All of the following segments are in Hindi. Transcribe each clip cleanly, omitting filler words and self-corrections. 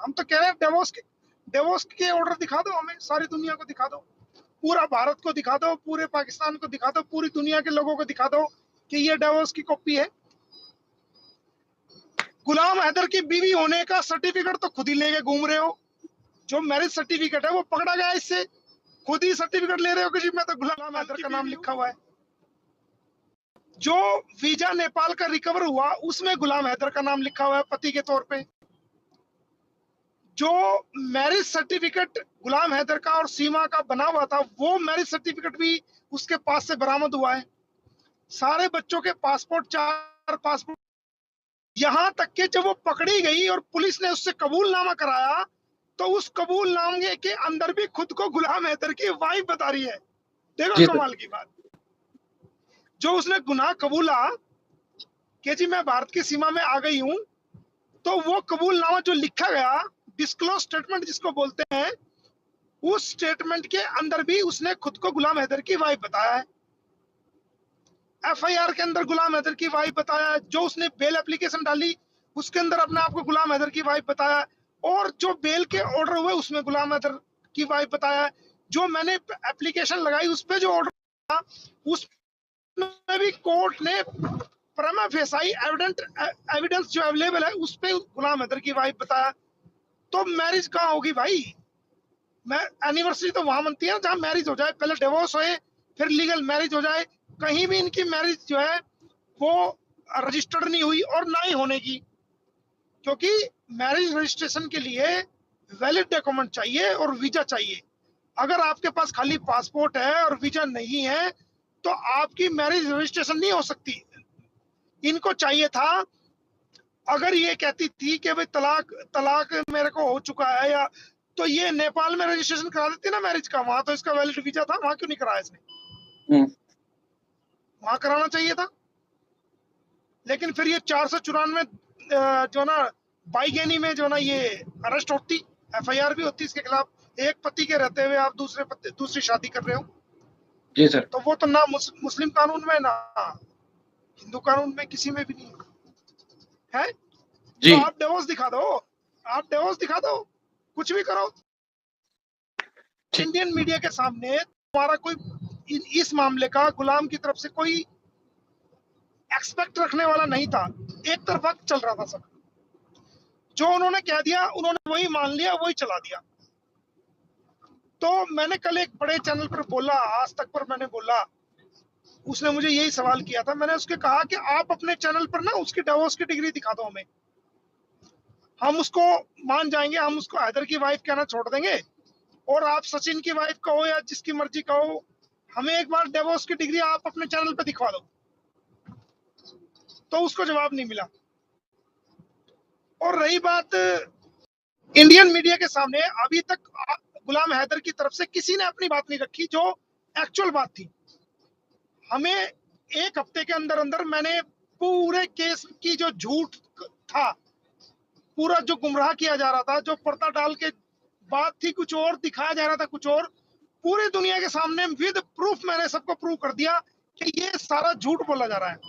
हम तो कह रहे हैं डेवोस के ऑर्डर दिखा दो, हमें सारी दुनिया को दिखा दो, पूरा भारत को दिखा दो, पूरे पाकिस्तान को दिखा दो, पूरी दुनिया के लोगों को दिखा दो कि ये डेवोस की कॉपी है। गुलाम हैदर की बीवी होने का सर्टिफिकेट तो खुद ही लेके घूम रहे हो, जो मैरिज सर्टिफिकेट है वो पकड़ा गया, इससे खुद ही सर्टिफिकेट ले रहे हो कि जी मैं तो गुलाम हैदर का नाम लिखा हुआ है। जो वीजा नेपाल का रिकवर हुआ उसमें गुलाम हैदर का नाम लिखा हुआ है पति के तौर पे। जो मैरिज सर्टिफिकेट गुलाम हैदर का और सीमा का बना हुआ था वो मैरिज सर्टिफिकेट भी उसके पास से बरामद हुआ है। सारे बच्चों के पासपोर्ट, 4 पासपोर्ट, यहाँ तक के जब वो पकड़ी गई और पुलिस ने उससे कबूलनामा कराया तो उस कबूलनामे के अंदर भी खुद को गुलाम हैदर की वाइफ बता रही है। देखो कमाल की बात, जो उसने गुनाह कबूला कि जी मैं भारत की सीमा में आ गई हूं, तो वो कबूलनामा जो लिखा गया, डिस्क्लोज स्टेटमेंट जिसको बोलते हैं, उस स्टेटमेंट के अंदर भी उसने खुद को गुलाम हैदर की वाइफ बताया है। एफआईआर के अंदर गुलाम हैदर की वाइफ बताया, जो उसने बेल एप्लीकेशन डाली उसके अंदर अपने आप को गुलाम हैदर की वाइफ बताया, और जो बेल के ऑर्डर हुए उसमें गुलाम हैदर की वाइफ बताया, जो मैंने एप्लीकेशन लगाई उस पर जो ऑर्डर था उसमें भी कोर्ट ने प्रमा फेसाई एविडेंस जो अवेलेबल है उस पे गुलाम हैदर की वाइफ बताया। तो मैरिज कहाँ होगी भाई? मैं एनिवर्सरी तो वहां मनती है जहां मैरिज हो जाए, पहले डिवोर्स होए फिर लीगल मैरिज हो जाए। कहीं भी इनकी मैरिज जो है वो रजिस्टर्ड नहीं हुई और ना ही होने की, क्योंकि मैरिज रजिस्ट्रेशन के लिए वैलिड डॉक्यूमेंट चाहिए और वीजा चाहिए। अगर आपके पास खाली पासपोर्ट है और वीजा नहीं है तो आपकी मैरिज रजिस्ट्रेशन नहीं हो सकती। इनको चाहिए था, अगर ये कहती थी कि भाई तलाक मेरे को हो चुका है, या तो ये नेपाल में रजिस्ट्रेशन करा देती ना मैरिज का, वहां तो इसका वैलिड वीजा था, वहां क्यों नहीं कराया इसने? वहां कराना चाहिए था। लेकिन फिर ये 494 जो ना बाईगैनी में जो ना ये अरेस्ट होती, एफआईआर भी होती इसके खिलाफ। एक पति के रहते हुए आप दूसरी शादी कर रहे हो जी सर, तो वो तो ना मुस्लिम कानून में ना हिंदू कानून में किसी में भी नहीं है। जी। तो आप डिवोर्स दिखा दो, आप डिवोर्स दिखा दो, कुछ भी करो। इंडियन मीडिया के सामने तुम्हारा कोई इस मामले का गुलाम की तरफ से कोई एक्सपेक्ट रखने वाला नहीं था, एक तरफा चल रहा था सब। जो उन्होंने कह दिया उन्होंने वही मान लिया, वही चला दिया। तो मैंने कल एक बड़े चैनल पर बोला, आज तक पर मैंने बोला, उसने मुझे यही सवाल किया था। मैंने उसके कहा कि आप अपने चैनल पर ना उसकी डिवोर्स की डिग्री दिखा दो हमें, हम उसको मान जाएंगे, हम उसको हैदर की वाइफ कहना छोड़ देंगे, और आप सचिन की वाइफ कहो या जिसकी मर्जी कहो, हमें एक बार डिवोर्स की डिग्री आप अपने चैनल पर दिखवा दो। तो उसको जवाब नहीं मिला। और रही बात इंडियन मीडिया के सामने, अभी तक गुलाम हैदर की तरफ से किसी ने अपनी बात नहीं रखी जो एक्चुअल बात थी। हमें एक हफ्ते के अंदर अंदर मैंने पूरे केस की जो झूठ था, पूरा जो गुमराह किया जा रहा था, जो पर्दा डाल के बात थी कुछ और, दिखाया जा रहा था कुछ और, पूरी दुनिया के सामने विद प्रूफ मैंने सबको प्रूव कर दिया कि ये सारा झूठ बोला जा रहा है,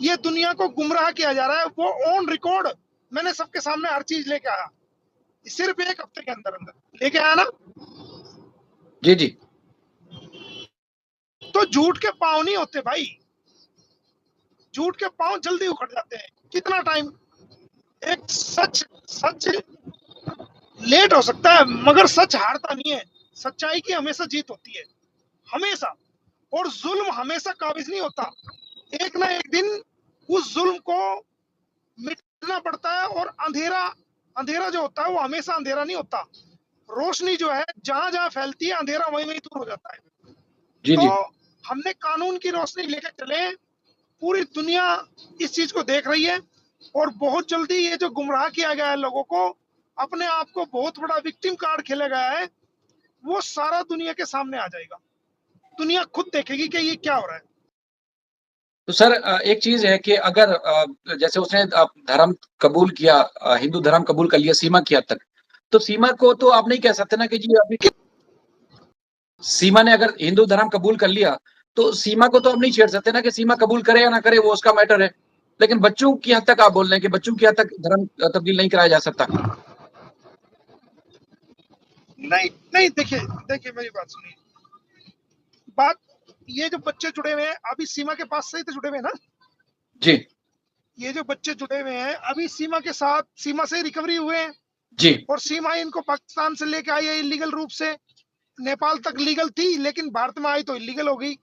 ये दुनिया को गुमराह किया जा रहा है। वो ऑन रिकॉर्ड मैंने सबके सामने हर चीज लेके आया, सिर्फ एक हफ्ते के अंदर अंदर लेके आया ना। जी जी। तो झूठ के पांव नहीं होते भाई, झूठ के पांव जल्दी उखड़ जाते हैं। कितना टाइम, एक सच लेट हो सकता है मगर सच हारता नहीं है। सच्चाई की हमेशा जीत होती है, हमेशा। और जुल्म हमेशा काबिज नहीं होता, एक ना एक दिन उस जुल्म को मिटना पड़ता है। और अंधेरा जो होता है वो हमेशा अंधेरा नहीं होता। रोशनी जो है जहां जहां फैलती है, अंधेरा वहीं वहीं दूर हो जाता है। जी तो जी। हमने कानून की रोशनी लेकर चले, पूरी दुनिया इस चीज को देख रही है, और बहुत जल्दी ये जो गुमराह किया गया है लोगों को, अपने आप को बहुत बड़ा विक्टिम कार्ड खेला गया है, वो सारा दुनिया के सामने आ जाएगा। दुनिया खुद देखेगी कि ये क्या हो रहा है। तो सर एक चीज है कि अगर जैसे उसने धर्म कबूल किया, हिंदू धर्म कबूल कर लिया सीमा की हद तक, तो सीमा को तो आप नहीं कह सकते ना कि जी अभी सीमा ने अगर हिंदू धर्म कबूल कर लिया तो सीमा को तो आप नहीं छेड़ सकते ना कि सीमा कबूल करे या ना करे वो उसका मैटर है। लेकिन बच्चों की हद तक आप बोल रहे हैं कि बच्चों की हद तक धर्म तब्दील नहीं कराया जा सकता। नहीं नहीं, देखिए देखिए मेरी बात सुनिए। बात, ये जो बच्चे जुड़े हुए हैं अभी सीमा के पास से ही तो जुड़े हुए हैं ना। जी ये जो बच्चे जुड़े हुए हैं अभी सीमा के साथ, सीमा से रिकवरी हुए हैं, जी और सीमा इनको पाकिस्तान से लेके आई है इलीगल रूप से। नेपाल तक लीगल थी लेकिन भारत में आई तो इलीगल हो गई।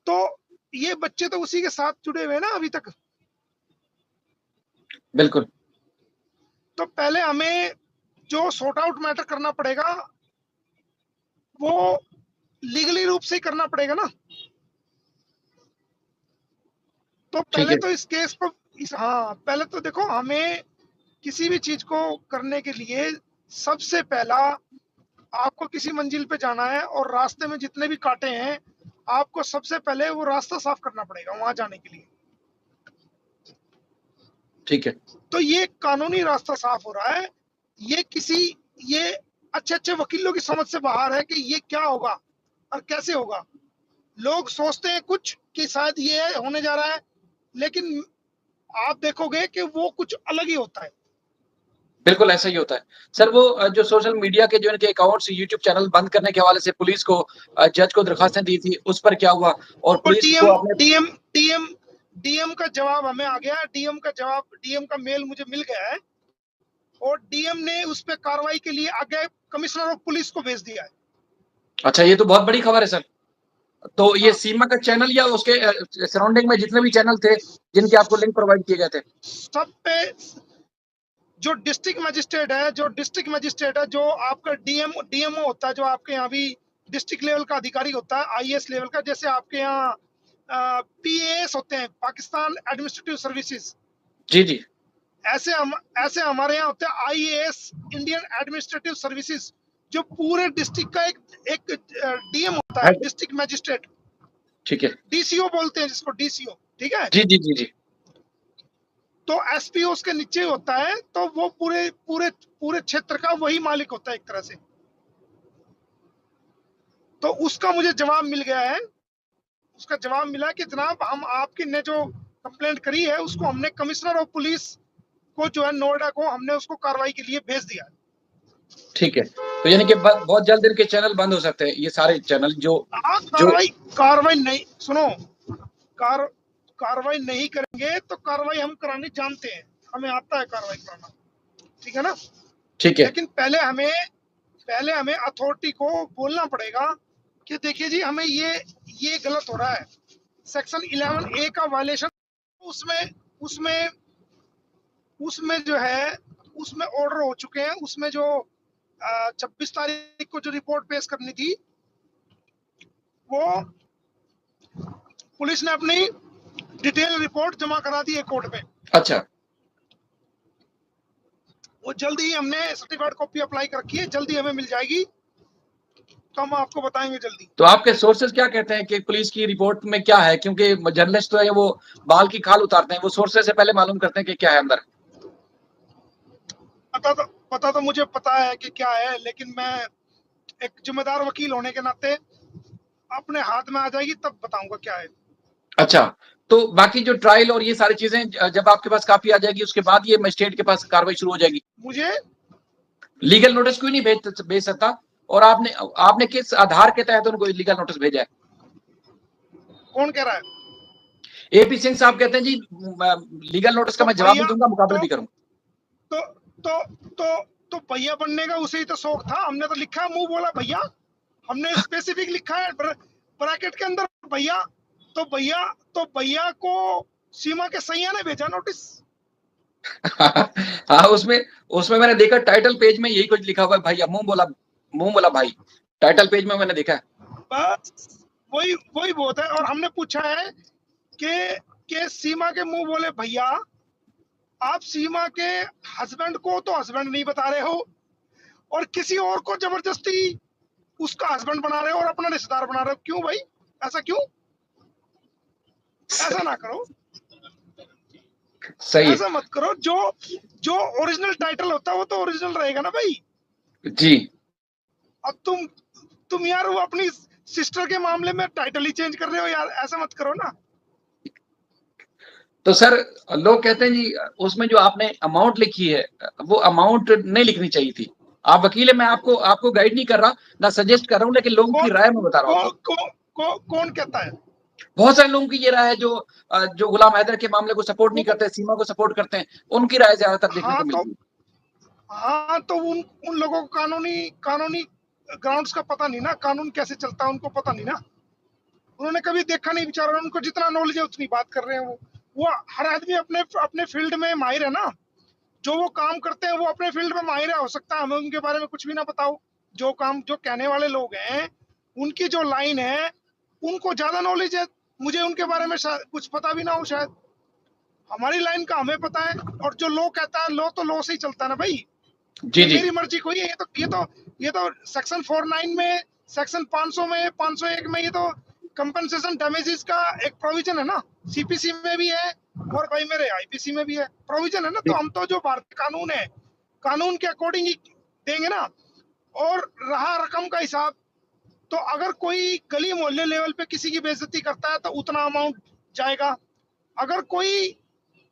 तो ये बच्चे तो उसी के साथ जुड़े हुए हैं ना अभी तक। बिल्कुल। तो पहले हमें जो सॉर्ट आउट मैटर करना पड़ेगा वो लीगली रूप से ही करना पड़ेगा ना। तो ठीक पहले है। तो इस केस को हाँ, पहले तो देखो, हमें किसी भी चीज को करने के लिए सबसे पहला आपको किसी मंजिल पे जाना है और रास्ते में जितने भी कांटे हैं आपको सबसे पहले वो रास्ता साफ करना पड़ेगा वहां जाने के लिए। ठीक है। तो ये कानूनी रास्ता साफ हो रहा है। ये अच्छे अच्छे वकीलों की समझ से बाहर है कि ये क्या होगा और कैसे होगा। लोग सोचते हैं कुछ कि शायद ये होने जा रहा है, लेकिन आप देखोगे कि वो कुछ अलग ही होता है। बिल्कुल ऐसा ही होता है। सर वो जो सोशल मीडिया के जो इनके अकाउंट्स, यूट्यूब चैनल बंद करने के हवाले से पुलिस को जज को दरखास्तें दी थी, उस पर क्या हुआ? और और पुलिस को डीएम आपने डीएम डीएम डीएम का जवाब हमें आ गया। डीएम का मेल मुझे मिल गया है और डीएम ने उस पर कार्रवाई के लिए आगे कमिश्नर ऑफ पुलिस को भेज दिया है। अच्छा, ये तो बहुत बड़ी खबर है सर। तो ये हाँ, सीमा का चैनल या उसके सराउंडिंग में जितने भी चैनल थे जिनके आपको लिंक प्रोवाइड किए गए थे? सब पे जो डिस्ट्रिक्ट मजिस्ट्रेट है, जो आपका डीएमओ होता है, जो आपके यहाँ भी डिस्ट्रिक्ट लेवल का अधिकारी होता है, आईएएस लेवल का, जैसे आपके यहाँ पीएएस होते हैं, पाकिस्तान एडमिनिस्ट्रेटिव सर्विसेज, जी, जी। ऐसे हमारे यहाँ होते हैं आईएएस, इंडियन एडमिनिस्ट्रेटिव सर्विसेज, जो पूरे डिस्ट्रिक्ट का एक एक डीएम होता है, है। District magistrate. ठीक है। डीसीओ बोलते हैं जिसको, डीसीओ, ठीक है। जी, जी, जी, जी। तो एसपीओ उसके नीचे होता है, तो वो पूरे पूरे पूरे क्षेत्र का वही मालिक होता है एक तरह से। तो उसका मुझे जवाब मिल गया है। उसका जवाब मिला कि जनाब, हम आपकी ने जो कंप्लेंट करी है उसको हमने कमिश्नर ऑफ पुलिस को, जो है नोएडा को, हमने उसको कार्रवाई के लिए भेज दिया है। ठीक है। तो यानी कि बहुत जल्द इनके चैनल बंद हो सकते हैं, ये सारे चैनल जो जो कार्रवाई नहीं, सुनो, कार कार्रवाई नहीं करेंगे तो कार्रवाई हम कराने जानते हैं, हमें आता है कार्रवाई कराना, ठीक है ना। ठीक है। लेकिन पहले हमें अथॉरिटी को बोलना पड़ेगा कि देखिए जी, हमें ये गलत हो रहा है। सेक्शन 11A का वायलेशन, उसमें उसमें उसमें जो है, उसमें ऑर्डर हो चुके हैं। उसमें जो 26 तारीख को जो रिपोर्ट पेश करनी थी, वो पुलिस ने अपनी डिटेल रिपोर्ट जमा करा दी है कोर्ट में। अच्छा। वो जल्दी ही हमने सर्टिफाइड कॉपी अप्लाई कर रखी है, जल्दी हमें मिल जाएगी, तो हम आपको बताएंगे जल्दी। तो आपके सोर्सेज क्या कहते हैं कि पुलिस की रिपोर्ट में क्या है? क्योंकि जर्नलिस्ट तो है, वो बाल की खाल उतारते हैं, वो सोर्सेज से पहले मालूम करते हैं कि क्या है अंदर। पता तो मुझे पता है कि क्या है, लेकिन मैं एक जिम्मेदार वकील होने के नाते अपने हाथ में आ जाएगी तब बताऊंगा क्या है। अच्छा, तो बाकी जो ट्रायल और ये सारी चीजें जब आपके पास कापी आ जाएगी, उसके बाद ये मजिस्ट्रेट के पास कार्रवाई शुरू हो जाएगी। मुझे लीगल नोटिस क्यों नहीं भेज सकता? और आपने किस आधार के तहत उनको लीगल नोटिस भेजा है? कौन कह रहा है? एपी सिंह साहब कहते हैं जी, लीगल नोटिस का तो मैं जवाब भी भैया, दूंगा, मुकाबला तो भी करूंगा। तो तो तो तो भैया बनने का उसे ही तो शौक था। हमने तो लिखा है, मुंह बोला भैया, हमने स्पेसिफिक लिखा है ब्रैकेट के अंदर भैया। तो भैया को सीमा के सैया ने भेजा नोटिस। हाँ, उसमें मैंने देखा टाइटल पेज में यही कुछ लिखा हुआ है, भैया मुंह बोला भाई, टाइटल पेज में मैंने देखा है। बस वही बहुत है। और हमने पूछा है कि सीमा के मुंह बोले भैया, आप सीमा के हस्बैंड को तो हस्बैंड नहीं बता रहे हो, और किसी और को जबरदस्ती उसका हस्बैंड बना रहे हो और अपना रिश्तेदार बना रहे हो। क्यों भाई, ऐसा क्यों? ऐसा ना करो, सही है। ऐसा मत करो। जो ओरिजिनल टाइटल होता है वो तो ओरिजिनल रहेगा ना भाई। जी। अब तुम यार वो अपनी सिस्टर के मामले में टाइटल ही चेंज कर रहे हो यार, ऐसा मत करो ना। तो सर, लोग कहते हैं जी, उसमें जो आपने अमाउंट लिखी है, वो अमाउंट नहीं लिखनी चाहिए थी। आप वकील है, मैं आपको गाइड नहीं कर रहा, ना सजेस्ट कर रहा हूँ, लेकिन लोगों की राय मैं बता रहा हूँ। कौन कहता है? बहुत सारे लोगों की ये राय है जो गुलाम हैदर के मामले को सपोर्ट नहीं करते, सीमा को सपोर्ट करते हैं, उनकी राय ज्यादातर देखने को मिलती है। हाँ, तो उन लोगों को कानूनी ग्राउंड्स का पता नहीं ना, कानून कैसे चलता है उनको पता नहीं ना, उन्होंने कभी देखा नहीं बेचारा, उनको जितना नॉलेज है उतनी बात कर रहे हैं। वो हर आदमी अपने अपने फील्ड में माहिर है ना, जो वो काम करते हैं वो अपने फील्ड में माहिर है। हो सकता है हमें उनके बारे में कुछ भी ना बताओ, जो कहने वाले लोग हैं उनकी जो लाइन है उनको ज्यादा नॉलेज है, मुझे उनके बारे में कुछ पता भी ना हो शायद। हमारी लाइन का हमें पता है, और जो लो कहता है, लो तो लो से ही चलता है ना भाई। जी जी मेरी मर्जी कोई है, ये तो सेक्शन 49 में, सेक्शन 500 में, 501 में ये तो कंपनसेशन डैमेजेस का एक प्रोविजन है ना, सीपीसी में भी है और भाई मेरे आईपीसी में भी है प्रोविजन है ना। तो हम तो जो भारतीय कानून है, कानून के अकॉर्डिंग ही देंगे ना। और रहा रकम का हिसाब, तो अगर कोई गली मोहल्ले लेवल पे किसी की बेइज्जती करता है तो उतना अमाउंट जाएगा। अगर कोई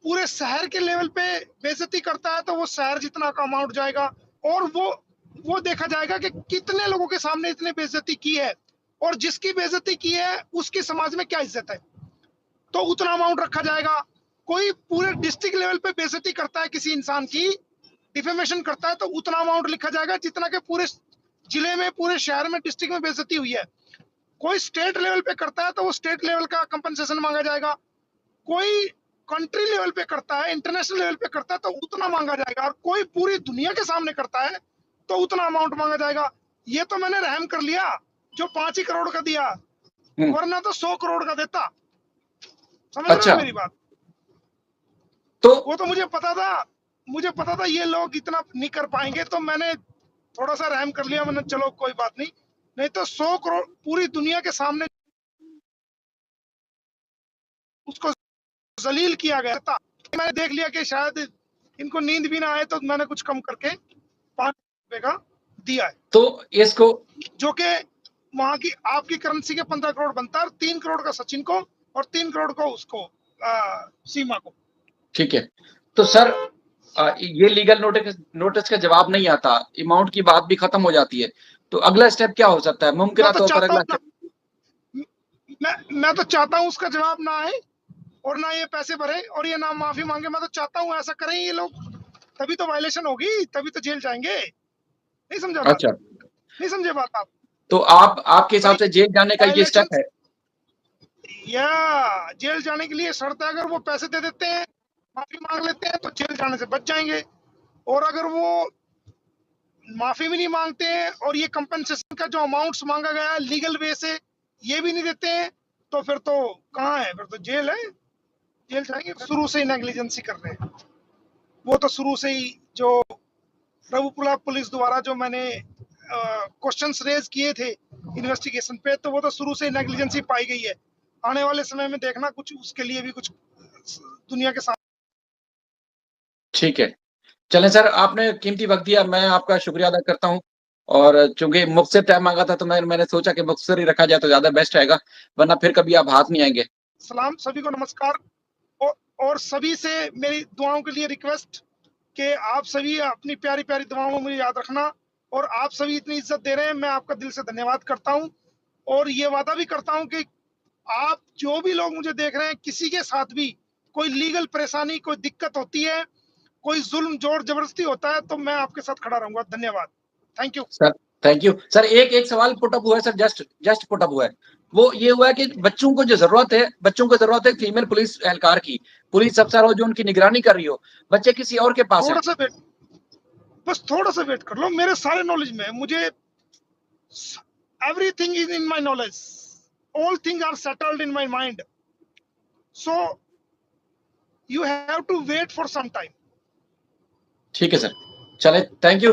पूरे शहर के लेवल पे बेइज्जती करता है तो वो शहर जितना का अमाउंट जाएगा। और वो देखा जाएगा कि कितने लोगों के सामने इतने बेइज्जती की है, और जिसकी बेइज्जती की है उसकी समाज में क्या इज्जत है, तो उतना अमाउंट रखा जाएगा। कोई पूरे डिस्ट्रिक्ट लेवल पे बेइज्जती करता है किसी इंसान की, डिफेमेशन करता है, तो उतना अमाउंट लिखा जाएगा जितना के पूरे जिले में, पूरे शहर में, डिस्ट्रिक्ट में बेइज्जती हुई है। कोई स्टेट लेवल पे करता है तो वो स्टेट लेवल का कंपनसेशन मांगा जाएगा। कोई कंट्री लेवल पे करता है, इंटरनेशनल लेवल पे करता है तो उतना मांगा जाएगा। और कोई पूरी दुनिया के सामने करता है तो उतना अमाउंट मांगा जाएगा। ये तो मैंने रहम कर लिया जो 5 ही करोड़ का दिया, वरना तो 100 करोड़ का देता। समझ रहे हो मेरी बात? तो वो तो मुझे पता था ये लोग इतना नहीं कर पाएंगे, तो मैंने थोड़ा सा रहम कर लिया। मैंने चलो कोई बात नहीं, नहीं तो 100 करोड़ पूरी दुनिया के सामने उसको जलील किया गया था। मैंने देख लिया कि शायद इनको नींद भी ना आए, तो मैंने कुछ कम करके 5 रुपए का दिया है। तो इसको जो कि वहां की आपकी करेंसी के 15 करोड़ बनता है, 3 करोड़ का सचिन को और 3 करोड़ को उसको सीमा को। ठीक है। तो सर ये लीगल नोटिस का जवाब नहीं आता, अमाउंट की बात भी खत्म हो जाती है, तो अगला स्टेप क्या हो सकता है? मुमकिन तौर पर अगला स्टेप, मैं तो चाहता हूँ उसका जवाब ना आए और ना ये पैसे भरे और ये ना माफी मांगे। मैं तो चाहता हूँ ऐसा करें ये लोग, तभी तो वायलेशन होगी, तभी तो जेल जाएंगे। नहीं समझा बात? अच्छा, नहीं समझे बात आप? तो आपके हिसाब से जेल जाने का ये स्टेप है? या जेल जाने के लिए शर्त है, अगर वो पैसे दे देते हैं, माफी मांग लेते हैं, तो जेल जाने से बच जाएंगे। और अगर वो माफी भी नहीं मांगते हैं और ये कंपनसेशन का जो अमाउंट्स मांगा गया है लीगल वे से ये भी नहीं देते हैं, तो फिर तो कहाँ है, फिर तो जेल है, जेल जाएंगे। शुरू से ही नेग्लिजेंसी कर रहे हैं वो, तो शुरू से ही जो प्रभुपुरा पुलिस द्वारा जो मैंने क्वेश्चंस रेज किए थे इन्वेस्टिगेशन पे, तो वो तो शुरू से नेग्लिजेंसी पाई गई है। आने वाले समय में देखना कुछ उसके लिए भी कुछ दुनिया के सामने। ठीक है, चलें सर, आपने कीमती वक्त दिया, मैं आपका शुक्रिया अदा करता हूँ। और चूंकि मुख्तसर टाइम मांगा था तो मैंने सोचा कि मुख्तसर ही रखा जाए तो ज्यादा बेस्ट रहेगा, वरना फिर कभी आप हाथ नहीं आएंगे। सलाम, सभी को नमस्कार। और सभी से मेरी दुआओं के लिए रिक्वेस्ट कि आप सभी अपनी प्यारी प्यारी दुआओं में मुझे याद रखना। और आप सभी इतनी इज्जत दे रहे हैं, मैं आपका दिल से धन्यवाद करता हूं। और ये वादा भी करता हूं कि आप जो भी लोग मुझे देख रहे हैं, किसी के साथ भी कोई लीगल परेशानी, कोई दिक्कत होती है, कोई जुल्म जोर जबरदस्ती होता है, तो मैं आपके साथ खड़ा रहूंगा। धन्यवाद, thank you sir. Thank you sir. एक सवाल पुट अप हुआ है सर, जस्ट पुट अप हुआ है। वो ये हुआ है कि बच्चों को जरूरत है फीमेल पुलिस एहलकार की, पुलिस अफसर हो जो उनकी निगरानी कर रही हो, बच्चे किसी और के पास थोड़ा सा वेट, बस थोड़ा सा वेट कर लो। मेरे सारे नॉलेज में, मुझे everything is in my knowledge, all things are settled in my mind, so you have to wait for some time. ठीक है सर, चले, थैंक यू।